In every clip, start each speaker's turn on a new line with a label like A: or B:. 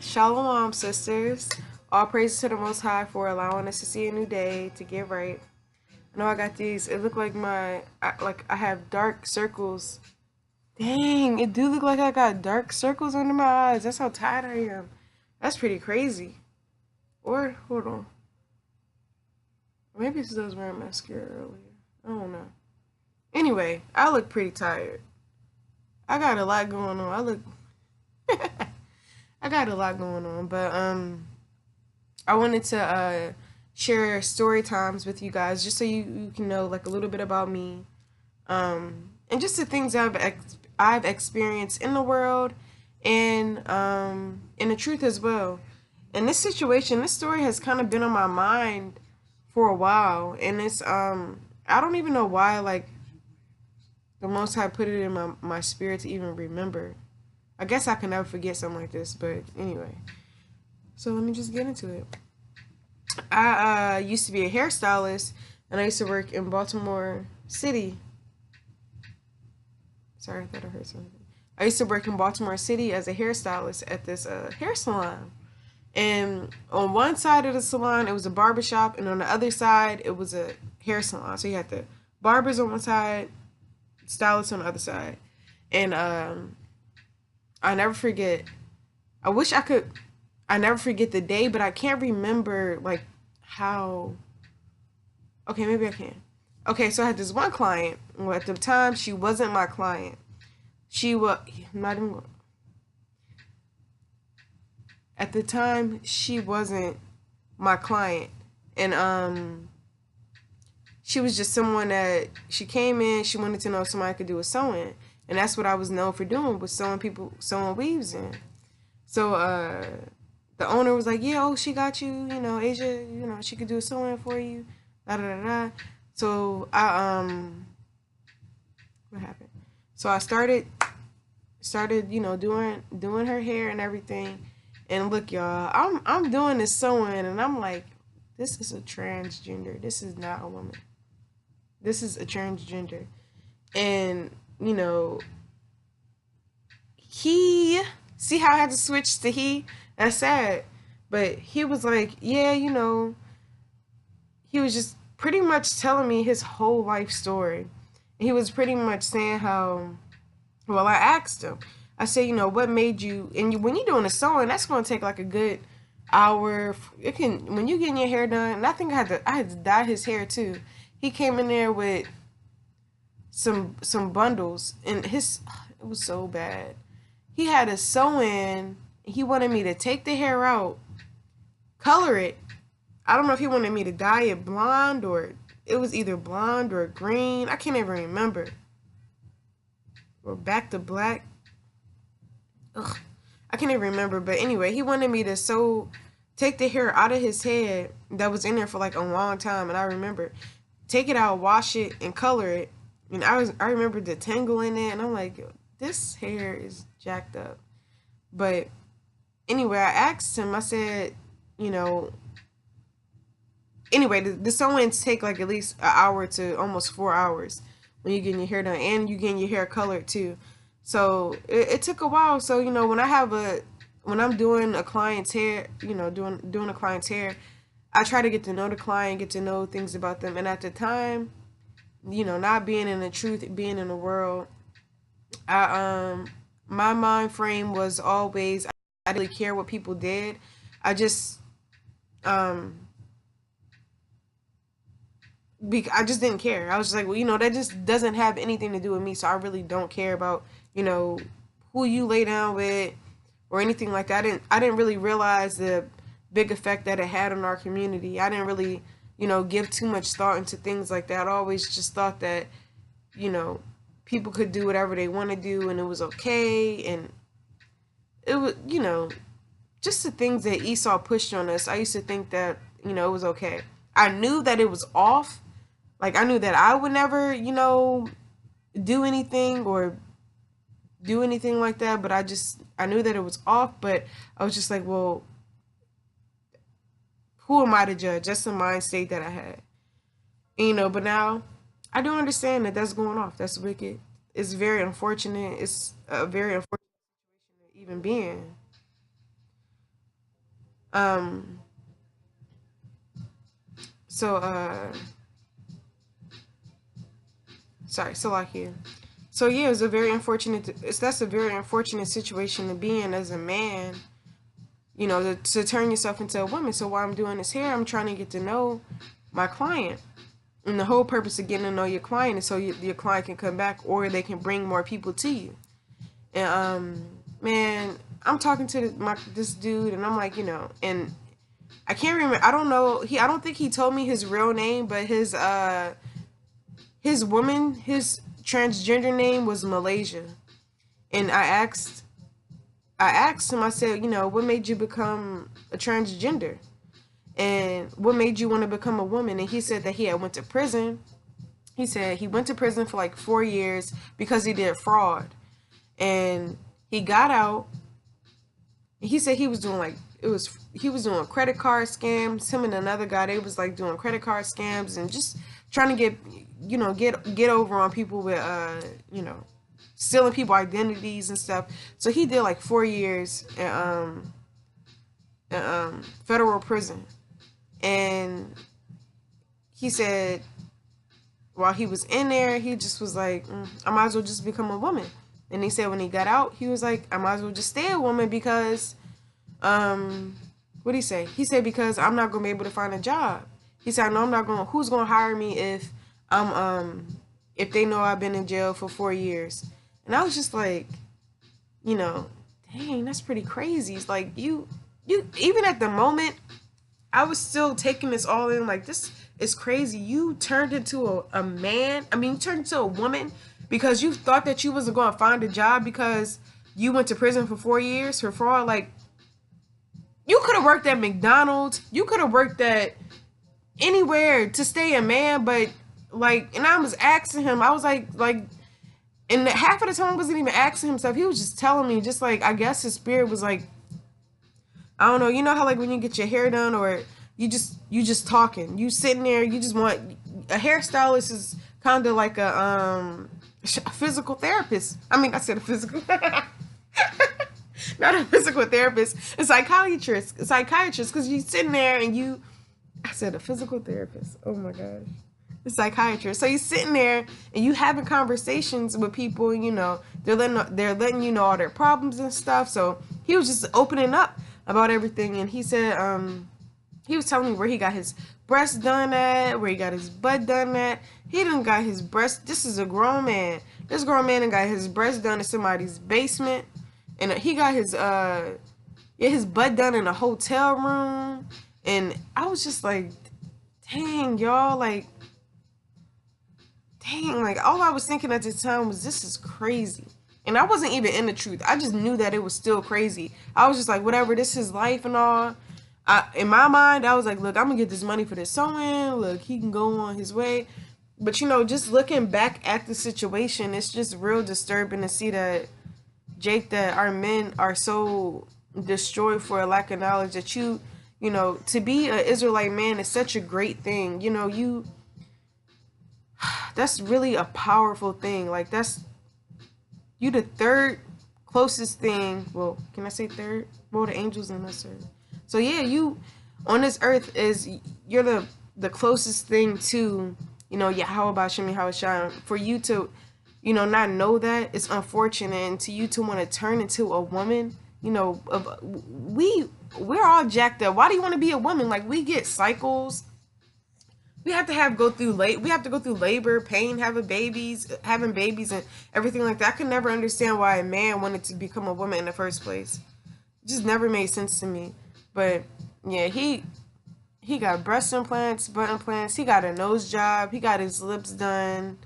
A: Shalom, sisters. All praises to the Most High for allowing us to see a new day to get right. I know I got these. It look like I have dark circles. Dang, it do look like I got dark circles under my eyes. That's how tired I am. That's pretty crazy. Or hold on, maybe it's because I was wearing mascara earlier. I don't know. Anyway, I look pretty tired. I got a lot going on. I got a lot going on, but I wanted to share story times with you guys just so you can know like a little bit about me, and just the things I've experienced in the world and the truth as well. And this situation, this story has kind of been on my mind for a while, and it's I don't even know why like the Most High put it in my spirit to even remember. I guess I can never forget something like this, but anyway. So let me just get into it. I used to be a hairstylist, and I used to work in Baltimore City. Sorry, I thought I heard something. I used to work in Baltimore City as a hairstylist at this hair salon. And on one side of the salon, it was a barber shop, and on the other side, it was a hair salon. So you had the barbers on one side, stylists on the other side. And I never forget. I wish I could. I never forget the day, but I can't remember like how. Okay, maybe I can. Okay, so I had this one client. Well, at the time, she wasn't my client. She was not even. At the time, she wasn't my client, and she was just someone that she came in. She wanted to know if somebody could do a sewing, and that's what I was known for doing, was sewing weaves in. So the owner was like, yeah, oh, she got you, Asia, she could do a sewing for you, da da da da. So what happened? So I started, doing her hair and everything. And look, y'all, I'm doing this sewing, and I'm like, this is a transgender. This is not a woman. This is a transgender. And he, see how I had to switch to he? That's sad. But he was like, yeah, he was just pretty much telling me his whole life story. He was pretty much saying how, well, I asked him, I said, what made you, and when you're doing a sewing, that's going to take like a good hour. It can, when you getting your hair done, and I think I had to dye his hair too. He came in there with some bundles, and it was so bad. He had a sew in. He wanted me to take the hair out, color it. I don't know if he wanted me to dye it blonde, or it was either blonde or green. I can't even remember. Or back to black. Ugh, I can't even remember. But anyway, he wanted me to take the hair out of his head that was in there for like a long time, and I remember take it out, wash it, and color it. And I remember the tangle in it, and I'm like, this hair is jacked up. But anyway, I asked him, I said, anyway, the sew-ins take like at least an hour to almost 4 hours when you're getting your hair done, and you getting your hair colored too. So it took a while. So when I'm doing a client's hair, doing a client's hair, I try to get to know the client, get to know things about them. And at the time, not being in the truth, being in the world, my mind frame was always, I didn't really care what people did. I just I just didn't care. I was just like, well, that just doesn't have anything to do with me, so I really don't care about, who you lay down with or anything like that. I didn't really realize the big effect that it had on our community. I didn't really, give too much thought into things like that. I always just thought that, you know, people could do whatever they want to do and it was okay. And it was, just the things that Esau pushed on us. I used to think that, it was okay. I knew that it was off. Like, I knew that I would never, do anything or do anything like that. But I knew that it was off. But I was just like, well, who am I to judge? That's the mind state that I had. And, but now I do understand that that's going off. That's wicked. It's very unfortunate. It's a very unfortunate situation to even be in. Um, so sorry, Salakia. So yeah, it was a very unfortunate. That's a very unfortunate situation to be in as a man. You know, to turn yourself into a woman. So while I'm doing this here, I'm trying to get to know my client. And the whole purpose of getting to know your client is so your client can come back, or they can bring more people to you. And man, I'm talking to this dude, and I'm like, you know, and I can't remember. I don't know. I don't think he told me his real name, but his transgender name was Malaysia. And I asked him. I said, you know, what made you become a transgender? And what made you want to become a woman? And he said that he had went to prison. He said he went to prison for like 4 years because he did fraud. And he got out. And he said he was doing he was doing credit card scams. Him and another guy, they was like doing credit card scams and just trying to get over on people with you know, stealing people identities and stuff. So he did like 4 years in federal prison. And he said while he was in there, he just was like, I might as well just become a woman. And he said when he got out, he was like, I might as well just stay a woman because, what'd he say? He said, because I'm not going to be able to find a job. He said, I know I'm not going to, who's going to hire me if if they know I've been in jail for 4 years. And I was just like, you know, dang, that's pretty crazy. It's like you even at the moment, I was still taking this all in, like, this is crazy. You turned into a man. I mean, you turned into a woman because you thought that you wasn't going to find a job because you went to prison for 4 years for fraud. Like, you could have worked at McDonald's. You could have worked at anywhere to stay a man, but, like, and I was asking him, I was like, and half of the time I wasn't even asking him stuff. He was just telling me, just like, I guess his spirit was like, I don't know, you know how like when you get your hair done or you just talking, you sitting there, you just want a hairstylist is kind of like a physical therapist. I mean, I said a physical, not a physical therapist, a psychiatrist, because you sitting there and I said a physical therapist. Oh my gosh. A psychiatrist. So you're sitting there and you having conversations with people, you know, they're letting you know all their problems and stuff. So he was just opening up about everything, and he said he was telling me where he got his breast done at, where he got his butt done at. He done got his breast. This is a grown man. This grown man done got his breast done in somebody's basement, and he got his butt done in a hotel room. And I was just like, dang, y'all, like, dang, like, all I was thinking at the time was, this is crazy. And I wasn't even in the truth. I just knew that it was still crazy. I was just like, whatever, this is life and all. In my mind, I was like, look, I'm going to get this money for this sewing. Look, he can go on his way. But, you know, just looking back at the situation, it's just real disturbing to see that, Jake, that our men are so destroyed for a lack of knowledge that you know, to be an Israelite man is such a great thing. You know, that's really a powerful thing. Like, you the third closest thing. Well, can I say third? Well, the angels in this earth. So yeah, you on this earth you're the closest thing to, you know, Yahweh Shemi Hawashai. For you to, you know, not know that, it's unfortunate, and to you to want to turn into a woman, you know, we're all jacked up. Why do you want to be a woman? Like, we get cycles. We have to go through labor, pain, having babies, and everything like that. I could never understand why a man wanted to become a woman in the first place. It just never made sense to me. But yeah, he got breast implants, butt implants. He got a nose job. He got his lips done,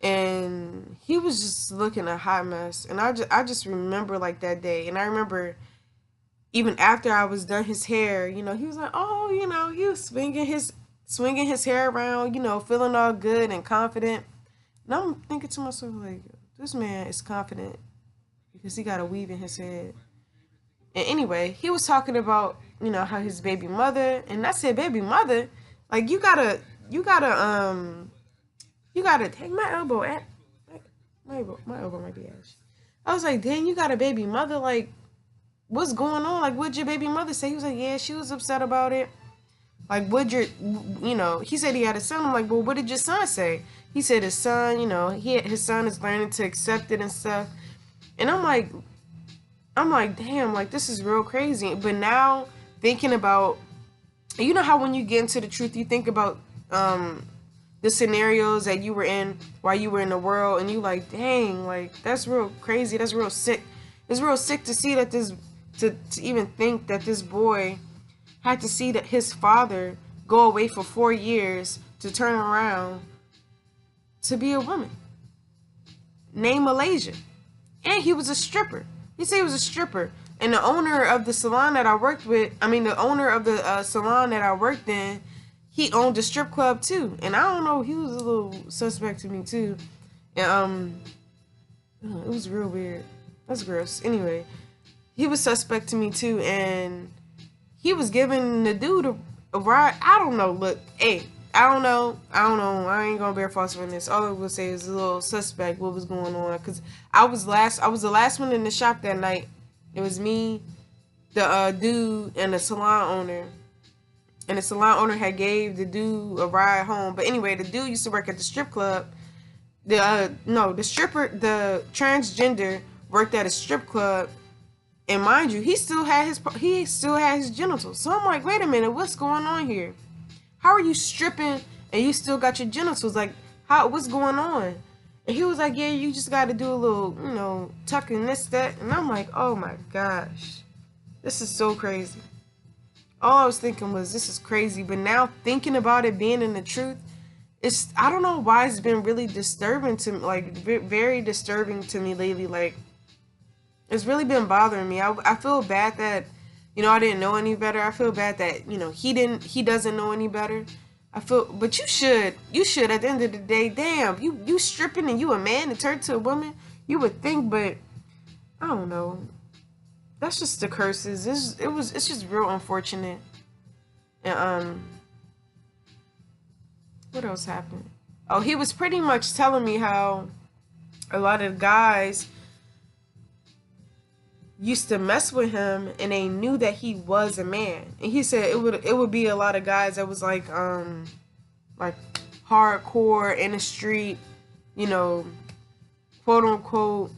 A: and he was just looking a hot mess. And I just remember like that day, and I remember even after I was done his hair, you know, he was like, oh, you know, he was swinging his hair around, you know, feeling all good and confident. And I'm thinking to myself, like, this man is confident because he got a weave in his head. And anyway, he was talking about, you know, how his baby mother, and I said, baby mother, like, you gotta take my elbow at, my elbow might be ash. I was like, dang, you got a baby mother, like, what's going on? Like, what'd your baby mother say? He was like, yeah, she was upset about it. Like, what'd your, you know, he said he had a son. I'm like, well, what did your son say? He said his son, you know, his son is learning to accept it and stuff. And I'm like, damn, like, this is real crazy. But now, thinking about, you know how when you get into the truth, you think about the scenarios that you were in while you were in the world, and you like, dang, like, that's real crazy. That's real sick. It's real sick to see that to even think that this boy had to see that his father go away for 4 years to turn around to be a woman named Malaysia. And he was a stripper. He said he was a stripper. And the owner of the salon that I worked with, the owner of the salon that I worked in, he owned a strip club too. And I don't know, he was a little suspect to me too. And it was real weird. That's gross. Anyway, he was suspect to me too, and he was giving the dude a ride. I don't know. Look, hey, I don't know. I ain't gonna bear false witness. All I will say is a little suspect what was going on, because I was the last one in the shop that night. It was me, the dude, and the salon owner. And the salon owner had gave the dude a ride home. But anyway, the dude used to work at the strip club. The stripper, the transgender, worked at a strip club. And mind you, he still had his genitals. So I'm like, wait a minute, what's going on here? How are you stripping and you still got your genitals? Like, what's going on? And he was like, yeah, you just got to do a little, tucking this, that. And I'm like, oh my gosh, this is so crazy. All I was thinking was, this is crazy. But now thinking about it being in the truth, I don't know why it's been really disturbing to me, like very disturbing to me lately. Like, it's really been bothering me. I feel bad that, I didn't know any better. I feel bad that, he doesn't know any better. But you should at the end of the day. Damn, you stripping and you a man and turned to a woman. You would think, but I don't know. That's just the curses. It's just real unfortunate. And what else happened? Oh, he was pretty much telling me how a lot of guys used to mess with him and they knew that he was a man. And he said it would be a lot of guys that was like hardcore in the street, quote unquote,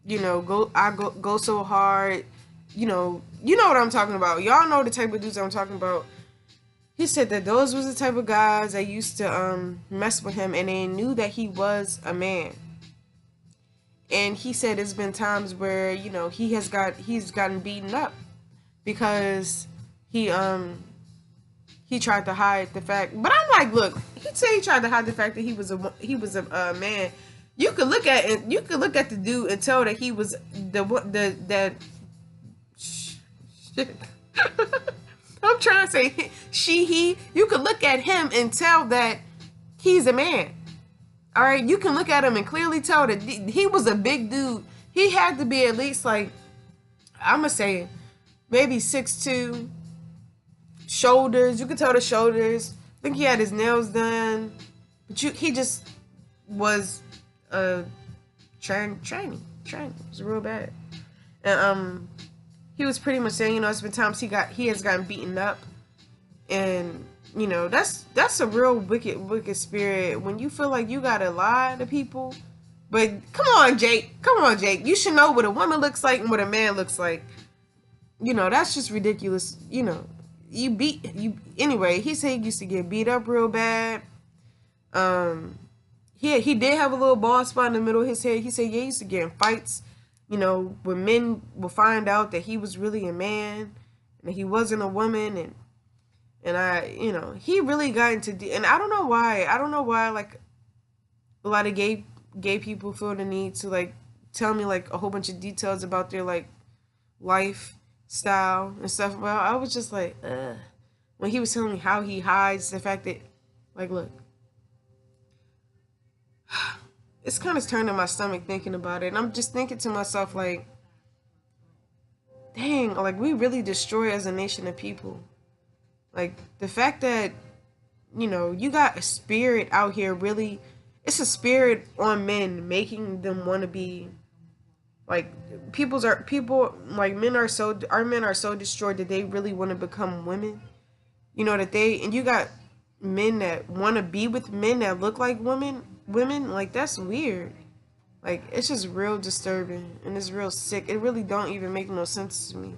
A: go so hard, you know what I'm talking about. Y'all know the type of dudes I'm talking about. He said that those was the type of guys that used to mess with him and they knew that he was a man. And he said it's been times where, he's gotten beaten up because he tried to hide the fact. But I'm like, look, he'd say he tried to hide the fact that he was a man. You could look at it. You could look at the dude and tell that he was shit. I'm trying to say he. You could look at him and tell that he's a man. All right, you can look at him and clearly tell that he was a big dude. He had to be at least like, I'm gonna say, maybe 6'2". Shoulders, you could tell the shoulders. I think he had his nails done, but he just was training. It was real bad. And he was pretty much saying, it's been times he has gotten beaten up, and that's a real wicked spirit when you feel like you gotta lie to people. But come on, Jake, you should know what a woman looks like and what a man looks like. That's just ridiculous. Anyway, he said he used to get beat up real bad. He did have a little bald spot in the middle of his head. He said, yeah, he used to get in fights, when men will find out that he was really a man and that he wasn't a woman. And he really got into, and I don't know why, like, a lot of gay people feel the need to, like, tell me, like, a whole bunch of details about their, like, lifestyle and stuff. Well, I was just like, ugh. When he was telling me how he hides the fact that, like, look, it's kind of turning my stomach thinking about it. And I'm just thinking to myself, like, dang, like, we really destroy as a nation of people. Like, the fact that, you got a spirit out here, really, it's a spirit on men making them want to be Like people like men are so our men are so destroyed that they really want to become women. You know that they and you got men that want to be with men that look like women like that's weird. Like it's just real disturbing and it's real sick. It really don't even make no sense to me.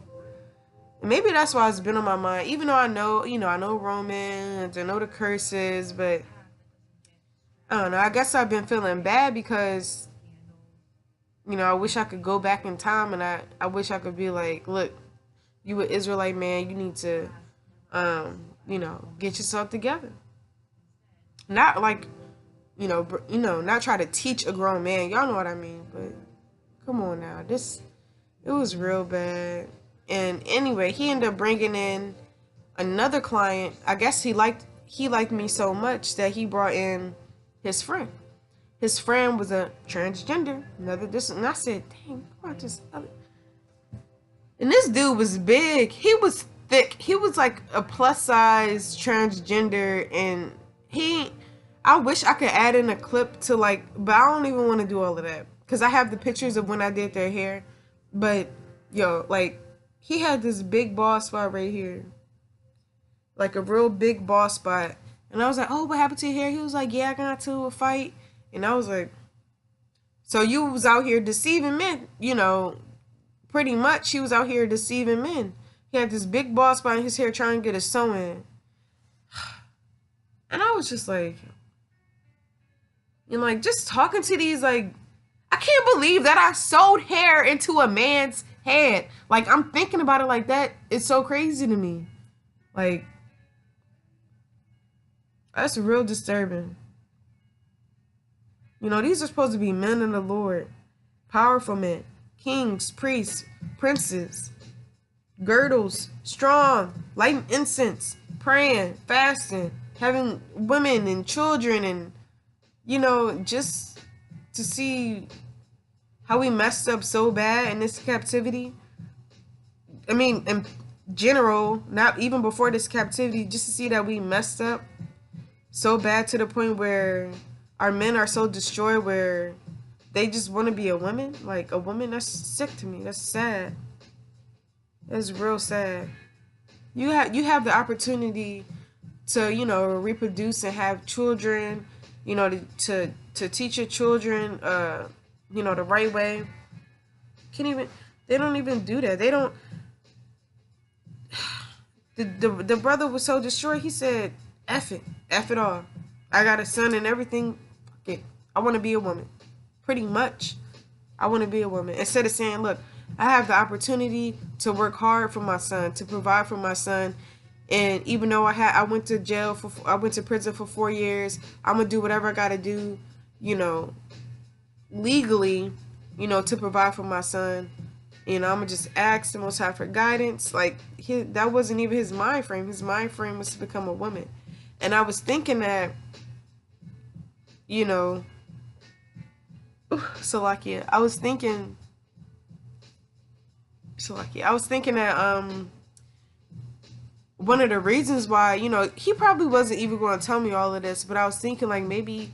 A: And maybe that's why it's been on my mind. Even though I know, I know Romans, I know the curses, but I don't know. I guess I've been feeling bad because I wish I could go back in time and I wish I could be like, look, you an Israelite man, you need to get yourself together. Not like, not try to teach a grown man. Y'all know what I mean, but come on now. It was real bad. And anyway, he ended up bringing in another client. I guess he liked me so much that he brought in his friend. His friend was a transgender. And I said, dang, I just. And this dude was big. He was thick. He was like a plus size transgender, and I wish I could add in a clip to but I don't even want to do all of that because I have the pictures of when I did their hair. But yo, he had this big bald spot right here, like a real big bald spot. And I was like, oh, what happened to your hair? He was like, yeah, I got into a fight. And I was like, so you was out here deceiving men, pretty much he was out here deceiving men. He had this big bald spot in his hair trying to get a sew-in. And I was just like, just talking to these, I can't believe that I sewed hair into a man's head. I'm thinking about it like that. It's so crazy to me. That's real disturbing. These are supposed to be men in the Lord. Powerful men. Kings, priests, princes. Girdles, strong, lighting incense, praying, fasting, having women and children and, just to see how we messed up so bad in this captivity. I mean, in general, not even before this captivity, just to see that we messed up so bad to the point where our men are so destroyed where they just want to be a woman. Like a woman, that's sick to me. That's sad. That's real sad. You have the opportunity to, reproduce and have children, to teach your children, the right way. They don't even do that. They don't. The brother was so destroyed. He said, F it all. I got a son and everything. Okay, I want to be a woman. Pretty much. I want to be a woman. Instead of saying, look, I have the opportunity to work hard for my son, to provide for my son. And even though I went to prison for 4 years, I'm going to do whatever I got to do, legally, to provide for my son. I'm going to just ask the Most High for guidance. That wasn't even his mind frame. His mind frame was to become a woman. And I was thinking that, Salakia. I was thinking that one of the reasons why, he probably wasn't even going to tell me all of this, but I was thinking maybe,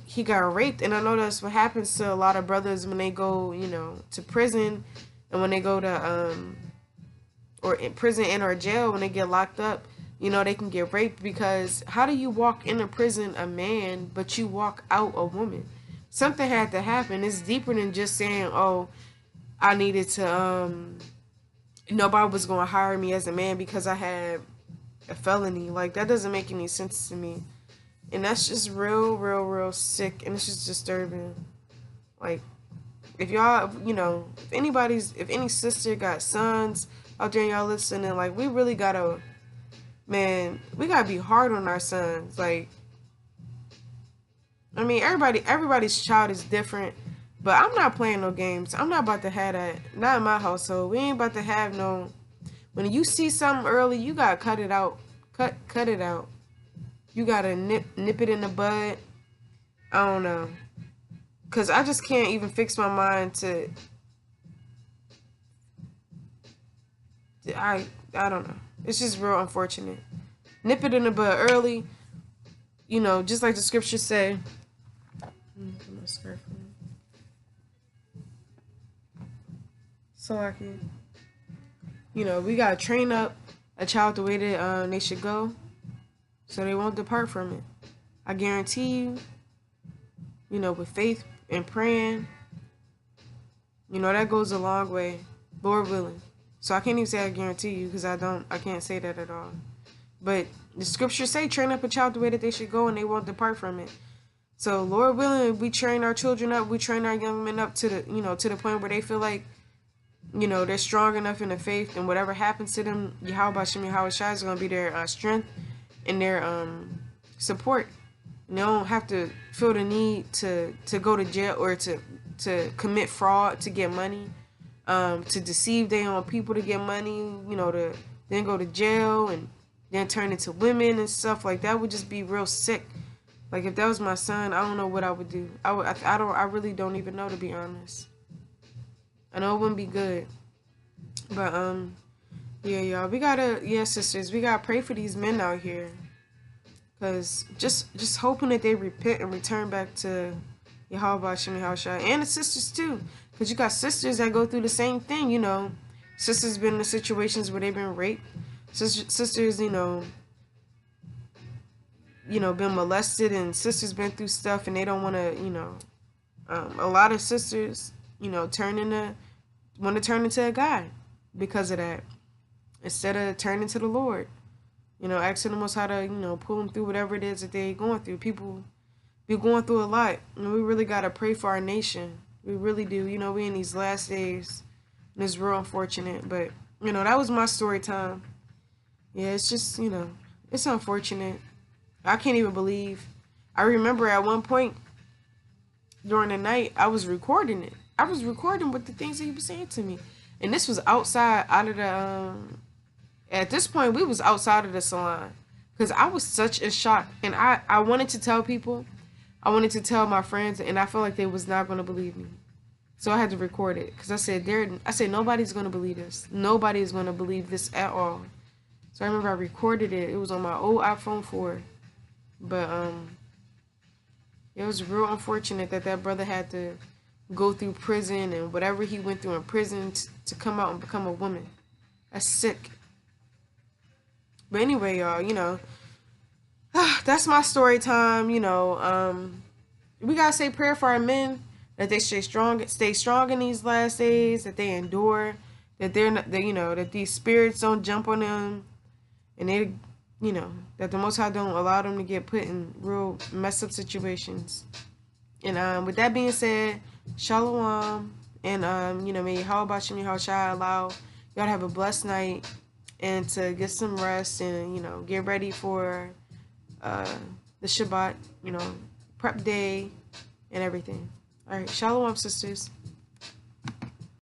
A: he got raped. And I know that's what happens to a lot of brothers when they go, to prison, and when they go to or in prison and or jail, when they get locked up, they can get raped. Because how do you walk into prison a man but you walk out a woman? Something had to happen. It's deeper than just saying, oh, I needed to nobody was going to hire me as a man because I had a felony. That doesn't make any sense to me. And that's just real, real, real sick. And it's just disturbing. If y'all, if any sister got sons out there and y'all listening, we really gotta, man, we gotta be hard on our sons. Everybody's child is different. But I'm not playing no games. I'm not about to have that. Not in my household. We ain't about to have no. When you see something early, you gotta cut it out. Cut it out. You gotta nip it in the bud. I don't know. Cause I just can't even fix my mind to. I don't know. It's just real unfortunate. Nip it in the bud early. Just like the scriptures say. So like, we gotta train up a child the way that they should go, so they won't depart from it. I guarantee you, with faith and praying, that goes a long way, Lord willing. So I can't even say I guarantee you, because I can't say that at all. But the scriptures say, train up a child the way that they should go, and they won't depart from it. So Lord willing, we train our children up, we train our young men up to the point where they feel like, they're strong enough in the faith, and whatever happens to them, Yahweh Shem Yahweh Shai is going to be their strength and their support. And they don't have to feel the need to go to jail or to commit fraud to get money, to deceive their own people to get money, to then go to jail and then turn into women and stuff. Like, that would just be real sick. Like, if that was my son, I don't know what I would do. I really don't even know, to be honest. I know it wouldn't be good. But yeah, y'all, sisters, we gotta pray for these men out here. Cause just hoping that they repent and return back to Yahweh Shem Yahushua, and the sisters too. Cause you got sisters that go through the same thing, Sisters been in situations where they've been raped. Sisters, been molested, and sisters been through stuff, and they don't want to, a lot of sisters, want to turn into a guy because of that, instead of turning to the Lord, asking the Most High to, pull them through whatever it is that they're going through. People be going through a lot, and we really got to pray for our nation. We really do. We in these last days, and it's real unfortunate, but, that was my story time. Yeah, it's just, it's unfortunate. I can't even believe. I remember at one point during the night, I was recording it. I was recording with the things that he was saying to me. And this was outside, out of the, at this point, we was outside of the salon. Because I was such a shock. And I wanted to tell people. I wanted to tell my friends. And I felt like they was not going to believe me. So I had to record it. Because I said, nobody's going to believe this. Nobody is going to believe this at all. So I remember I recorded it. It was on my old iPhone 4. But, it was real unfortunate that brother had to go through prison and whatever he went through in prison to come out and become a woman. That's sick. But anyway, y'all, that's my story time. We gotta say prayer for our men, that they stay strong in these last days, that they endure, that they're not, that these spirits don't jump on them, and they, that the Most High don't allow them to get put in real messed up situations. And with that being said, Shalom, and may Yahweh Shem Yahushua allow y'all to have a blessed night and to get some rest and get ready for the Shabbat, prep day and everything. All right, Shalom, sisters.